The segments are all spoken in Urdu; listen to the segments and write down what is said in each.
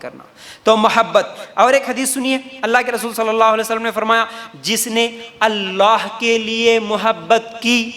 کرنا. تو محبت. اور ایک حدیث سنیے, اللہ کے رسول صلی اللہ علیہ وسلم نے فرمایا, جس نے اللہ کے لیے محبت کی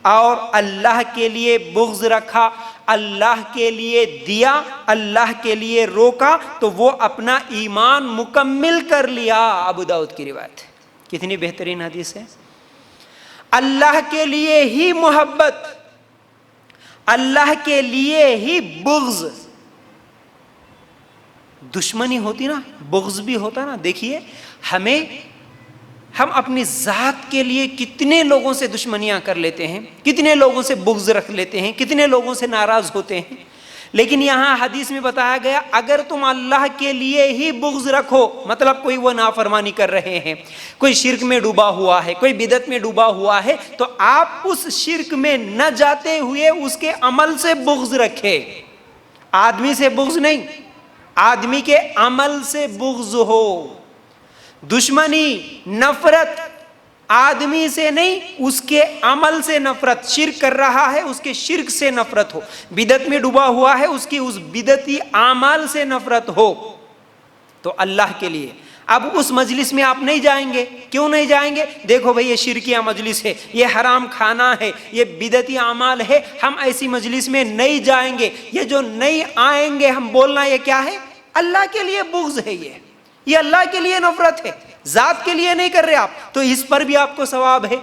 اور اللہ کے لیے بغض رکھا, اللہ کے لیے دیا, اللہ کے لیے روکا, تو وہ اپنا ایمان مکمل کر لیا. ابو داؤد کی روایت ہے. کتنی بہترین حدیث ہے. اللہ کے لیے ہی محبت, اللہ کے لیے ہی بغض. دشمنی ہوتی نا, بغض بھی ہوتا نا. دیکھیے ہم اپنی ذات کے لیے کتنے لوگوں سے دشمنیاں کر لیتے ہیں, کتنے لوگوں سے بغض رکھ لیتے ہیں, کتنے لوگوں سے ناراض ہوتے ہیں. لیکن یہاں حدیث میں بتایا گیا, اگر تم اللہ کے لیے ہی بغض رکھو, مطلب کوئی وہ نافرمانی کر رہے ہیں, کوئی شرک میں ڈوبا ہوا ہے, کوئی بدعت میں ڈوبا ہوا ہے, تو آپ اس شرک میں نہ جاتے ہوئے اس کے عمل سے بغض رکھے. آدمی سے بغض نہیں, آدمی کے عمل سے بغض ہو. دشمنی, نفرت آدمی سے نہیں, اس کے عمل سے نفرت. شرک کر رہا ہے, اس کے شرک سے نفرت ہو. بدعت میں ڈوبا ہوا ہے, اس کی اس بدعتی اعمال سے نفرت ہو. تو اللہ کے لیے. اب اس مجلس میں آپ نہیں جائیں گے. کیوں نہیں جائیں گے؟ دیکھو بھئی, یہ شرکیہ مجلس ہے, یہ حرام کھانا ہے, یہ بدعتی اعمال ہے, ہم ایسی مجلس میں نہیں جائیں گے. یہ جو نہیں آئیں گے ہم بولنا, یہ کیا ہے؟ اللہ کے لیے بغض ہے. یہ اللہ کے لیے نفرت ہے, ذات کے لیے نہیں کر رہے آپ. تو اس پر بھی آپ کو ثواب ہے.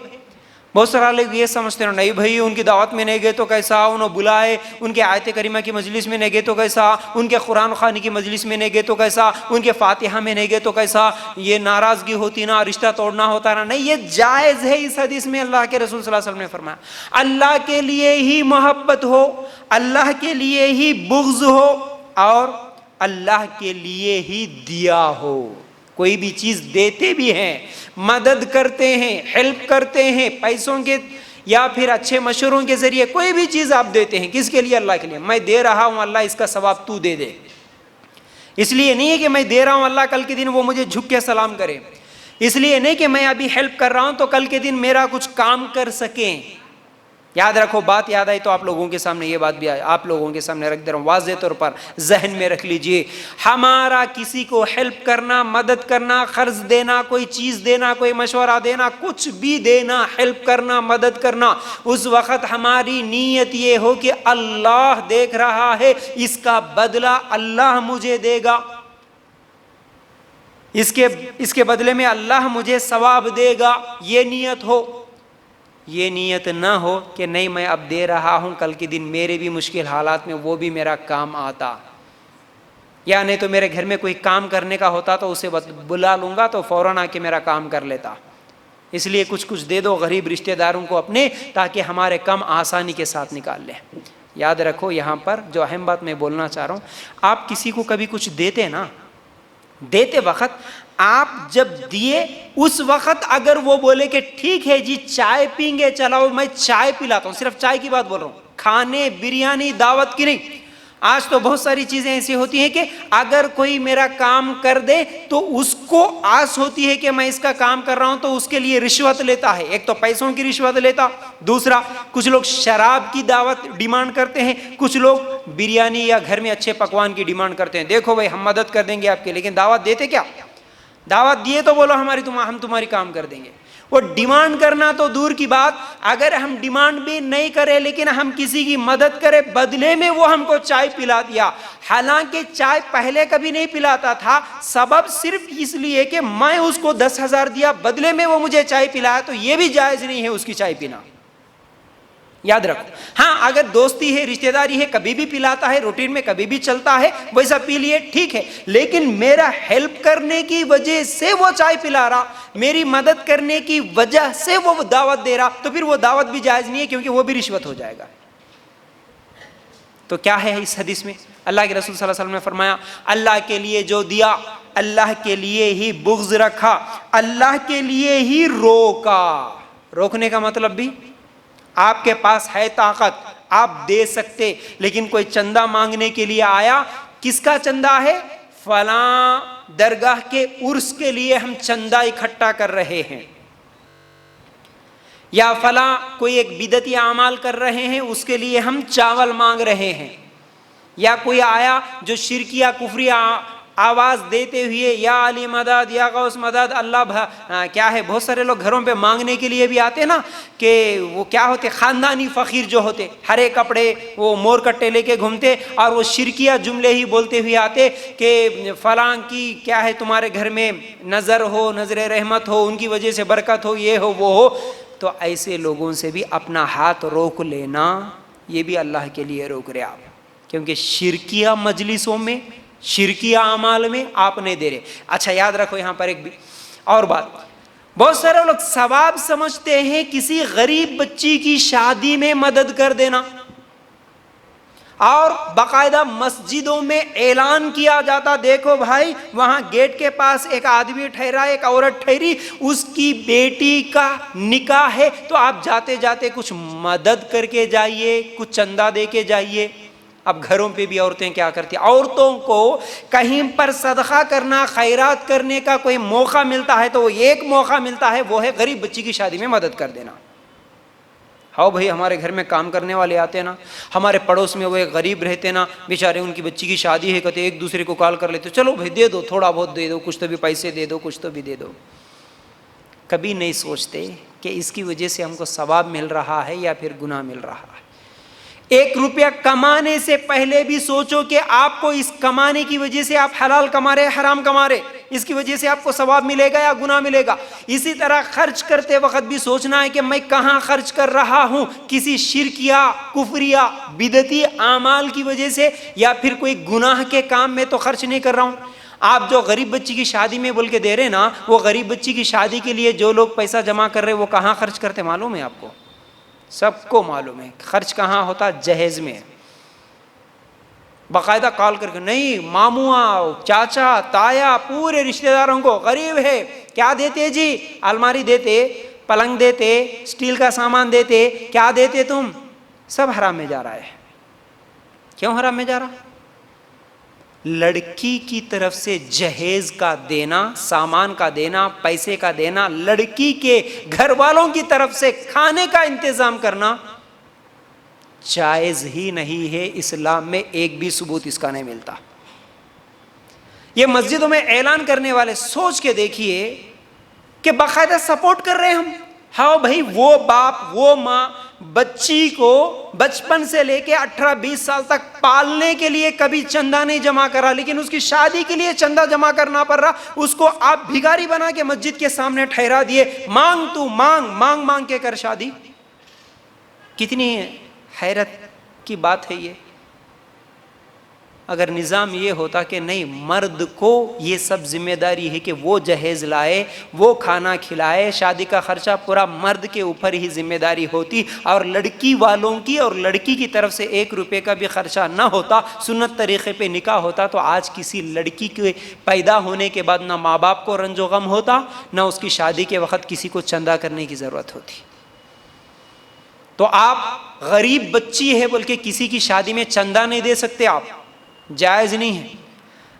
بہت سارے لوگ یہ سمجھتے ہیں, نہیں بھائی ان کی دعوت میں نہیں گئے تو کیسا, انہوں بلائے, ان کے آیت کریمہ کی مجلس میں نہیں گئے تو کیسا, ان کے قرآن خوانی کی مجلس میں نہیں گئے تو کیسا, ان کے فاتحہ میں نہیں گئے تو کیسا, یہ ناراضگی ہوتی نا, رشتہ توڑنا ہوتا نا. نہیں, یہ جائز ہے. اس حدیث میں اللہ کے رسول صلی اللہ علیہ وسلم نے فرمایا, اللہ کے لیے ہی محبت ہو, اللہ کے لیے ہی بغض ہو, اور اللہ کے لیے ہی دیا ہو. کوئی بھی چیز دیتے بھی ہیں, مدد کرتے ہیں, ہیلپ کرتے ہیں, پیسوں کے یا پھر اچھے مشوروں کے ذریعے, کوئی بھی چیز آپ دیتے ہیں, کس کے لیے؟ اللہ کے لیے. میں دے رہا ہوں, اللہ اس کا ثواب تو دے دے. اس لیے نہیں ہے کہ میں دے رہا ہوں, اللہ کل کے دن وہ مجھے جھک کے سلام کرے. اس لیے نہیں کہ میں ابھی ہیلپ کر رہا ہوں تو کل کے دن میرا کچھ کام کر سکیں. یاد رکھو, بات یاد آئی تو آپ لوگوں کے سامنے یہ بات بھی آپ لوگوں کے سامنے رکھ دے رہا ہوں, واضح طور پر ذہن میں رکھ لیجئے. ہمارا کسی کو ہیلپ کرنا, مدد کرنا, قرض دینا, کوئی چیز دینا, کوئی مشورہ دینا, کچھ بھی دینا, ہیلپ کرنا, مدد کرنا, اس وقت ہماری نیت یہ ہو کہ اللہ دیکھ رہا ہے, اس کا بدلہ اللہ مجھے دے گا, اس کے بدلے میں اللہ مجھے ثواب دے گا. یہ نیت ہو. یہ نیت نہ ہو کہ نہیں میں اب دے رہا ہوں, کل کے دن میرے بھی مشکل حالات میں وہ بھی میرا کام آتا, یا نہیں تو میرے گھر میں کوئی کام کرنے کا ہوتا تو اسے بلا لوں گا تو فوراً آ کے میرا کام کر لیتا. اس لیے کچھ دے دو غریب رشتہ داروں کو اپنے, تاکہ ہمارے کام آسانی کے ساتھ نکال لیں. یاد رکھو, یہاں پر جو اہم بات میں بولنا چاہ رہا ہوں, آپ کسی کو کبھی کچھ دیتے نا, دیتے وقت آپ جب دیے اس وقت اگر وہ بولے کہ ٹھیک ہے جی چائے پیں گے, چلاؤ میں چائے پلاتا ہوں, صرف چائے کی بات بول رہا ہوں, کھانے, بریانی, دعوت کی نہیں. آج تو بہت ساری چیزیں ایسی ہوتی ہیں کہ اگر کوئی میرا کام کر دے تو اس کو آس ہوتی ہے کہ میں اس کا کام کر رہا ہوں تو اس کے لیے رشوت لیتا ہے. ایک تو پیسوں کی رشوت لیتا, دوسرا کچھ لوگ شراب کی دعوت ڈیمانڈ کرتے ہیں, کچھ لوگ بریانی یا گھر میں اچھے پکوان کی ڈیمانڈ کرتے ہیں. دیکھو بھائی ہم مدد کر دیں گے آپ کے, لیکن دعوت دیتے کیا؟ دعوت دیے تو بولو ہم تمہاری کام کر دیں گے. وہ ڈیمانڈ کرنا تو دور کی بات, اگر ہم ڈیمانڈ بھی نہیں کرے لیکن ہم کسی کی مدد کرے, بدلے میں وہ ہم کو چائے پلا دیا, حالانکہ چائے پہلے کبھی نہیں پلاتا تھا, سبب صرف اس لیے کہ میں اس کو 10,000 دیا, بدلے میں وہ مجھے چائے پلایا, تو یہ بھی جائز نہیں ہے اس کی چائے پینا. یاد رکھو. ہاں اگر دوستی ہے, رشتہ داری ہے, کبھی بھی پلاتا ہے, روٹین میں کبھی بھی چلتا ہے, ویسا پی لیے ٹھیک ہے, لیکن میرا ہیلپ کرنے کی وجہ سے وہ چائے پلا رہا, میری مدد کرنے کی وجہ سے وہ دعوت دے رہا, تو پھر وہ دعوت بھی جائز نہیں ہے, کیونکہ وہ بھی رشوت ہو جائے گا. تو کیا ہے اس حدیث میں؟ اللہ کے رسول صلی اللہ علیہ وسلم نے فرمایا, اللہ کے لیے جو دیا, اللہ کے لیے ہی بغض رکھا, اللہ کے لیے ہی روکا. روکنے کا مطلب بھی, آپ کے پاس ہے طاقت, آپ دے سکتے, لیکن کوئی چندہ مانگنے کے لیے آیا, کس کا چندہ ہے؟ فلاں درگاہ کے عرس کے لیے ہم چندہ اکٹھا کر رہے ہیں, یا فلاں کوئی ایک بدعتی اعمال کر رہے ہیں, اس کے لیے ہم چاول مانگ رہے ہیں, یا کوئی آیا جو شرکیہ کفری آواز دیتے ہوئے یا علی مدد یا غوث مدد اللہ کیا ہے، بہت سارے لوگ گھروں پہ مانگنے کے لیے بھی آتے نا، کہ وہ کیا ہوتے خاندانی فقیر جو ہوتے، ہرے کپڑے وہ مور کٹے لے کے گھومتے اور وہ شرکیہ جملے ہی بولتے ہوئے آتے کہ فلاں کی کیا ہے تمہارے گھر میں نظر ہو، نظر رحمت ہو، ان کی وجہ سے برکت ہو، یہ ہو وہ ہو. تو ایسے لوگوں سے بھی اپنا ہاتھ روک لینا، یہ بھی اللہ کے لیے روک رہے آپ، کیونکہ شرکیہ مجلسوں میں، شرکیہ اعمال میں آپ نہیں دے رہے. اچھا یاد رکھو یہاں پر ایک اور بات، بہت سارے لوگ ثواب سمجھتے ہیں کسی غریب بچی کی شادی میں مدد کر دینا، اور باقاعدہ مسجدوں میں اعلان کیا جاتا، دیکھو بھائی وہاں گیٹ کے پاس ایک آدمی ٹھہرا، ایک عورت ٹھہری، اس کی بیٹی کا نکاح ہے، تو آپ جاتے جاتے کچھ مدد کر کے جائیے، کچھ چندہ دے کے جائیے. اب گھروں پہ بھی عورتیں کیا کرتی ہیں، عورتوں کو کہیں پر صدقہ کرنا، خیرات کرنے کا کوئی موقع ملتا ہے تو وہ ایک موقع ملتا ہے، وہ ہے غریب بچی کی شادی میں مدد کر دینا. ہاؤ بھائی ہمارے گھر میں کام کرنے والے آتے نا، ہمارے پڑوس میں وہ ایک غریب رہتے نا، بیچارے ان کی بچی کی شادی ہے، کہتے ایک دوسرے کو کال کر لیتے، چلو بھائی دے دو، تھوڑا بہت دے دو، کچھ تو بھی پیسے دے دو، کچھ تو بھی دے دو. کبھی نہیں سوچتے کہ اس کی وجہ سے ہم کو ثواب مل رہا ہے یا پھر گناہ مل رہا ہے. 1 روپیہ کمانے سے پہلے بھی سوچو کہ آپ کو اس کمانے کی وجہ سے آپ حلال کما رہے حرام کما رہے، اس کی وجہ سے آپ کو ثواب ملے گا یا گناہ ملے گا. اسی طرح خرچ کرتے وقت بھی سوچنا ہے کہ میں کہاں خرچ کر رہا ہوں، کسی شرکیہ، کفریہ، بدعتی اعمال کی وجہ سے یا پھر کوئی گناہ کے کام میں تو خرچ نہیں کر رہا ہوں. آپ جو غریب بچی کی شادی میں بول کے دے رہے نا، وہ غریب بچی کی شادی کے لیے جو لوگ پیسہ جمع کر رہے وہ کہاں خرچ کرتے معلوم ہے آپ کو؟ سب کو معلوم ہے خرچ کہاں ہوتا، جہیز میں. باقاعدہ کال کر کے، نہیں ماموں، چاچا، تایا، پورے رشتہ داروں کو، غریب ہے کیا دیتے جی، الماری دیتے، پلنگ دیتے، اسٹیل کا سامان دیتے، کیا دیتے تم، سب حرام میں جا رہا ہے. کیوں حرام میں جا رہا؟ لڑکی کی طرف سے جہیز کا دینا، سامان کا دینا، پیسے کا دینا، لڑکی کے گھر والوں کی طرف سے کھانے کا انتظام کرنا جائز ہی نہیں ہے. اسلام میں ایک بھی ثبوت اس کا نہیں ملتا. یہ مسجدوں میں اعلان کرنے والے سوچ کے دیکھیے کہ باقاعدہ سپورٹ کر رہے ہم. ہاں بھائی وہ باپ، وہ ماں بچی کو بچپن سے لے کے 18-20 سال تک پالنے کے لیے کبھی چندہ نہیں جمع کرا، لیکن اس کی شادی کے لیے چندہ جمع کرنا پڑ رہا. اس کو آپ بھکاری بنا کے مسجد کے سامنے ٹھہرا دیے، مانگ تو مانگ، مانگ مانگ کے کر شادی. کتنی حیرت کی بات ہے یہ. اگر نظام یہ ہوتا کہ نہیں، مرد کو یہ سب ذمہ داری ہے کہ وہ جہیز لائے، وہ کھانا کھلائے، شادی کا خرچہ پورا مرد کے اوپر ہی ذمہ داری ہوتی، اور لڑکی والوں کی اور لڑکی کی طرف سے 1 روپے کا بھی خرچہ نہ ہوتا، سنت طریقے پہ نکاح ہوتا، تو آج کسی لڑکی کے پیدا ہونے کے بعد نہ ماں باپ کو رنج و غم ہوتا، نہ اس کی شادی کے وقت کسی کو چندہ کرنے کی ضرورت ہوتی. تو آپ غریب بچی ہے بول کے کسی کی شادی میں چندہ نہیں دے سکتے، آپ جائز نہیں ہے.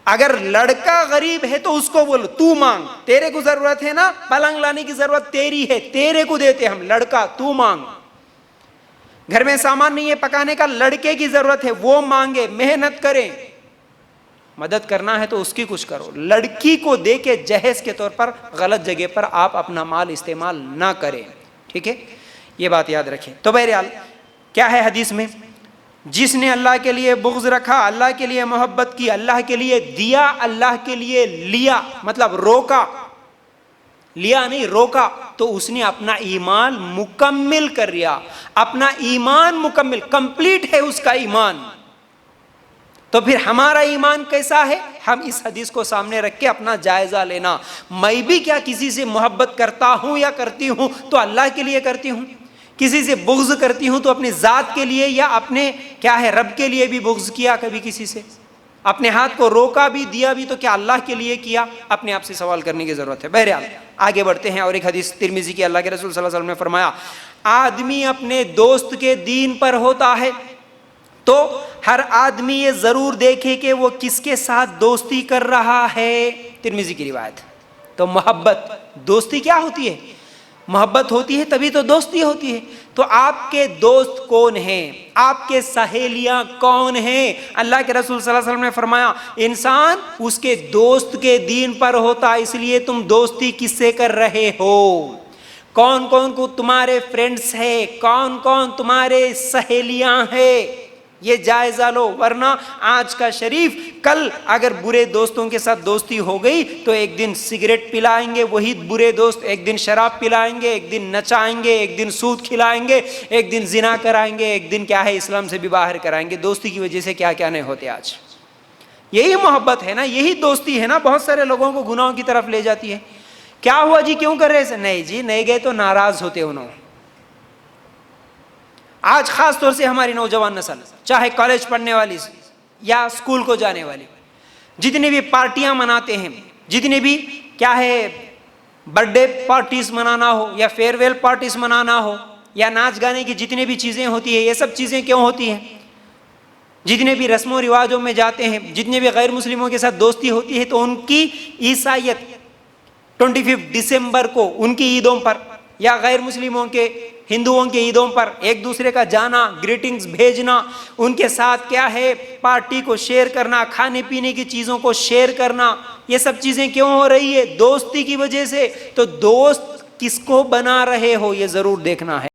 اگر لڑکا غریب ہے تو اس کو بولو تو مانگ، تیرے کو ضرورت ہے نا، پلنگ لانے کی ضرورت تیری ہے، تیرے کو دیتے ہم، لڑکا تو مانگ. گھر میں سامان نہیں ہے پکانے کا، لڑکے کی ضرورت ہے، وہ مانگے، محنت کریں. مدد کرنا ہے تو اس کی کچھ کرو، لڑکی کو دے کے جہیز کے طور پر غلط جگہ پر آپ اپنا مال استعمال نہ کریں. ٹھیک ہے، یہ بات یاد رکھیں. تو بہرحال کیا ہے حدیث میں، جس نے اللہ کے لیے بغض رکھا، اللہ کے لیے محبت کی، اللہ کے لیے دیا، اللہ کے لیے لیا، مطلب روکا، لیا نہیں روکا، تو اس نے اپنا ایمان مکمل کر لیا. اپنا ایمان مکمل، کمپلیٹ ہے اس کا ایمان. تو پھر ہمارا ایمان کیسا ہے، ہم اس حدیث کو سامنے رکھ کے اپنا جائزہ لینا. میں بھی کیا کسی سے محبت کرتا ہوں یا کرتی ہوں تو اللہ کے لیے کرتی ہوں، کسی سے بغض کرتی ہوں تو اپنی ذات کے لیے یا اپنے کیا ہے رب کے لیے بھی بغض کیا کبھی کسی سے، اپنے ہاتھ کو روکا بھی دیا بھی تو کیا اللہ کے لیے کیا، اپنے آپ سے سوال کرنے کی ضرورت ہے. بہرحال آگے بڑھتے ہیں. اور ایک حدیث ترمذی کی، اللہ کے رسول صلی اللہ علیہ وسلم نے فرمایا، آدمی اپنے دوست کے دین پر ہوتا ہے تو ہر آدمی یہ ضرور دیکھے کہ وہ کس کے ساتھ دوستی کر رہا ہے. ترمذی کی روایت. تو محبت، دوستی کیا ہوتی ہے، محبت ہوتی ہے تبھی تو دوستی ہوتی ہے. تو آپ کے دوست کون ہیں, آپ کے سہیلیاں کون ہیں؟ اللہ کے رسول صلی اللہ علیہ وسلم نے فرمایا انسان اس کے دوست کے دین پر ہوتا, اس لیے تم دوستی کس سے کر رہے ہو, کون کون کو تمہارے فرینڈز ہیں, کون کون تمہارے سہیلیاں ہیں, یہ جائزہ لو. ورنہ آج کا شریف کل اگر برے دوستوں کے ساتھ دوستی ہو گئی تو ایک دن سگریٹ پلائیں گے وہی برے دوست, ایک دن شراب پلائیں گے, ایک دن نچائیں گے, ایک دن سود کھلائیں گے, ایک دن زنا کرائیں گے, ایک دن کیا ہے اسلام سے بھی باہر کرائیں گے. دوستی کی وجہ سے کیا کیا نہیں ہوتے آج. یہی محبت ہے نا, یہی دوستی ہے نا, بہت سارے لوگوں کو گناہوں کی طرف لے جاتی ہے. کیا ہوا جی, کیوں کر رہے ہیں؟ نہیں جی نہیں گئے تو ناراض ہوتے انہوں. آج خاص طور سے ہماری نوجوان نسل, چاہے کالج پڑھنے والی یا اسکول کو جانے والی, جتنی بھی پارٹیاں مناتے ہیں, جتنی بھی کیا ہے برتھ ڈے پارٹیز منانا ہو یا فیئر ویل پارٹیز منانا ہو یا ناچ گانے کی جتنی بھی چیزیں ہوتی ہیں, یہ سب چیزیں کیوں ہوتی ہیں؟ جتنے بھی رسم و رواجوں میں جاتے ہیں, جتنے بھی غیر مسلموں کے ساتھ دوستی ہوتی ہے تو ان کی عیسائیت 25 دسمبر کو ان کی عیدوں پر یا غیر مسلموں کے ہندوؤں کے عیدوں پر ایک دوسرے کا جانا, گریٹنگز بھیجنا, ان کے ساتھ کیا ہے پارٹی کو شیئر کرنا, کھانے پینے کی چیزوں کو شیئر کرنا, یہ سب چیزیں کیوں ہو رہی ہے؟ دوستی کی وجہ سے. تو دوست کس کو بنا رہے ہو یہ ضرور دیکھنا ہے.